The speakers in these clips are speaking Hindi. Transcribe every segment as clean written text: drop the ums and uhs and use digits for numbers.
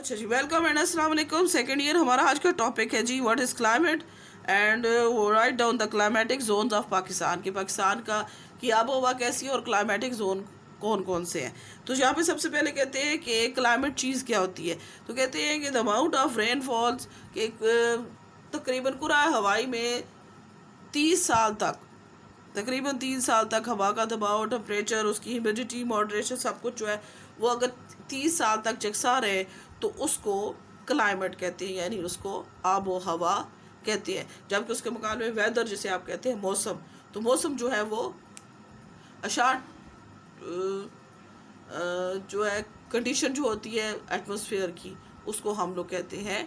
अच्छा जी, वेलकम एंड अस्सलाम वालेकुम। सेकेंड ईयर हमारा आज का टॉपिक है जी व्हाट इज़ क्लाइमेट एंड वो write down the climatic zones of Pakistan. कि पाकिस्तान का की आबो हवा कैसी है और क्लाइमेटिक जोन कौन कौन से हैं। तो यहाँ पे सबसे पहले कहते हैं कि क्लाइमेट चीज़ क्या होती है। तो कहते हैं कि द अमाउंट ऑफ रेनफॉल्स के तकरीबन कुरा हवाई में 30 साल तक, तकरीबन 3 साल तक हवा का दबाव, टेम्परेचर, उसकी ह्यूमिडिटी, मॉडरेशन सब कुछ जो है वो अगर 30 साल तक यकसा रहे तो उसको क्लाइमेट कहते हैं, यानी उसको आबो हवा कहते हैं। जबकि उसके मुकाबले में वेदर जिसे आप कहते हैं मौसम, तो मौसम जो है वो अशार्ट जो है कंडीशन जो होती है एटमॉस्फेयर की, उसको हम लोग कहते हैं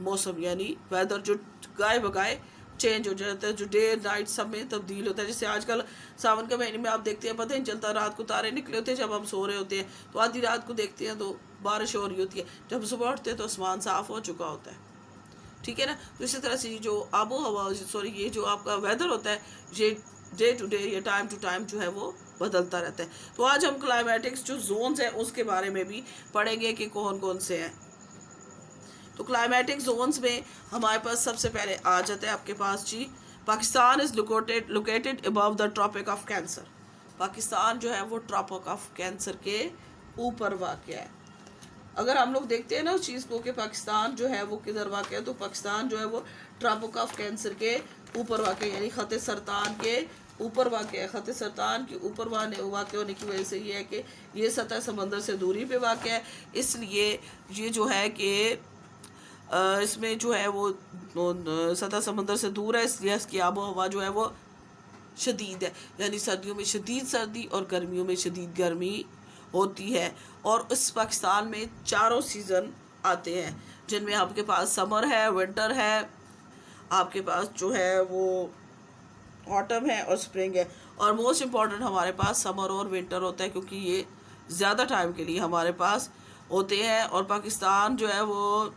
मौसम, यानी वेदर जो गाय बगाए चेंज हो जाता है, जो डे नाइट सब में तब्दील होता है। जैसे आजकल सावन के महीने में आप देखते हैं, पता नहीं चलता, रात को तारे निकले होते हैं, जब हम सो रहे होते हैं तो आधी रात को देखते हैं तो बारिश हो रही होती है, जब सुबह उठते हैं तो आसमान साफ हो चुका होता है। ठीक है ना। तो इसी तरह से जो आबो हवा, सॉरी ये जो आपका वेदर होता है, ये डे टू डे या टाइम टू टाइम जो है वो बदलता रहता है। तो आज हम क्लाइमेटिक्स जो जोन्स हैं उसके बारे में भी पढ़ेंगे कि कौन कौन से हैं। तो क्लाइमेटिक जोन्स में हमारे पास सबसे पहले आ जाता है आपके पास जी, Pakistan is located above the tropic of cancer. Pakistan जो है वो ट्रॉपिक ऑफ कैंसर के ऊपर वाक़या है। अगर हम लोग देखते हैं ना उस चीज़ को कि पाकिस्तान जो है वो किधर वाक़या है, तो पाकिस्तान जो है वो ट्रॉपिक ऑफ कैंसर के ऊपर वाक़या, यानी ख़त सरतान के ऊपर वाक़या है। ख़त सरतान के ऊपर वाक़या होने की वजह से ये है कि ये सतह समंदर से दूरी पे वाक़या है, इसलिए ये जो है कि इसमें जो है वो सतह समंदर से दूर है, इसलिए इसकी आबो हवा जो है वो शदीद है, यानी सर्दियों में शदीद सर्दी और गर्मियों में शदीद गर्मी होती है। और इस पाकिस्तान में चारों सीज़न आते हैं, जिनमें आपके पास समर है, विंटर है, आपके पास जो है वो ऑटम है और स्प्रिंग है। और मोस्ट इम्पॉर्टेंट हमारे पास समर और विंटर होता है, क्योंकि ये ज़्यादा टाइम के लिए हमारे पास होते हैं। और पाकिस्तान जो है वो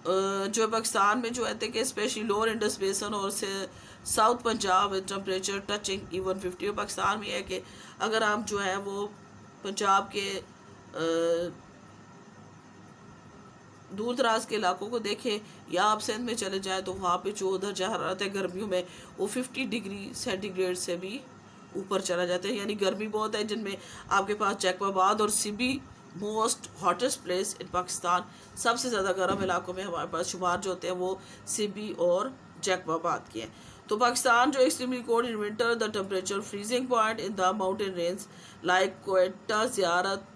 जो पाकिस्तान में जो है कि स्पेशली लोअर इंडस बेसन और से south Punjab temperature touching even 50। Pakistan में है कि अगर हम जो है वो पंजाब के दूर दराज के इलाकों को देखें या आप सिंध में चले जाएं तो वहाँ पे जो दर्जा हरारत है गर्मियों में वो 50 डिग्री सेंटीग्रेड से भी ऊपर चला जाता है, यानी गर्मी बहुत है। जिनमें आपके पास जैकबाबाद और Sibi most hottest place in Pakistan, सबसे ज़्यादा गर्म इलाकों में हमारे पास शुमार जो होते हैं वो सिबी और जैकबाबाद के हैं। तो पाकिस्तान जो extremely cold in winter, the temperature freezing point in the mountain range like Quetta, ज़ियारत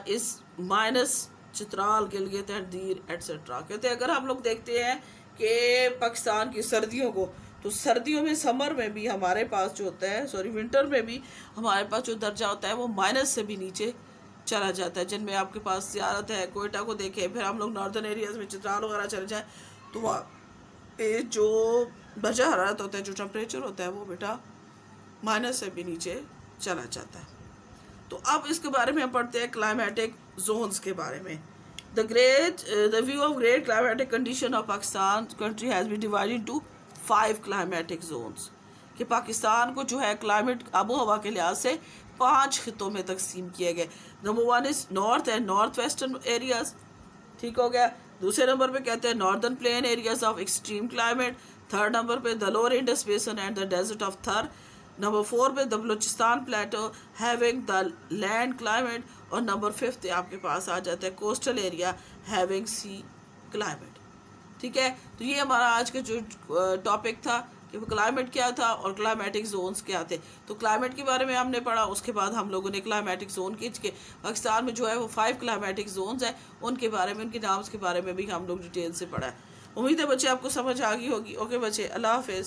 इस माइनस, चित्राल, गिलगित एंड दीर एट्सेट्रा। कहते हैं अगर हम लोग देखते हैं कि पाकिस्तान की सर्दियों को, तो सर्दियों में समर में भी हमारे पास जो होता है, सॉरी विंटर में भी हमारे पास जो दर्जा होता है वो माइनस से भी नीचे चला जाता है। जिनमें आपके पास ज़ियारत है, कोयटा को देखें, फिर हम लोग नॉर्दर्न एरियाज़ में चित्राल वगैरह चले जाएँ तो वहाँ पे जो दर्जा हरारत होता है, जो टेम्परेचर होता है वो बेटा माइनस से भी नीचे चला जाता है। तो अब इसके बारे में हम पढ़ते हैं क्लाइमेटिक जोन्स के बारे में। The view of great climatic condition of Pakistan country has been divided to 5 climatic zones. कि पाकिस्तान को जो है क्लाइमेट आबो हवा के लिहाज से 5 खितों में तकसीम किए गए। Number 1 is north and north western areas, ठीक हो गया। दूसरे नंबर पे कहते हैं northern plain areas of extreme climate. Third number पे the lower Indus basin and the desert of Thar. Number 4 पे the Balochistan plateau having the land climate. और नंबर 5 आपके पास आ जाता है coastal area having sea climate. ठीक है। तो ये हमारा आज का जो टॉपिक था कि क्लाइमेट क्या था और क्लाइमेटिक जोन्स क्या थे। तो क्लाइमेट के बारे में हमने पढ़ा, उसके बाद हम लोगों ने क्लाइमेटिक जोन खींच के पाकिस्तान में जो है वो 5 क्लाइमेटिक जोन्स हैं, उनके बारे में, उनके नाम्स के बारे में भी हम लोग डिटेल से पढ़ा है। उम्मीद है बच्चे आपको समझ आ गई होगी। ओके बच्चे, अल्लाह हाफिज़।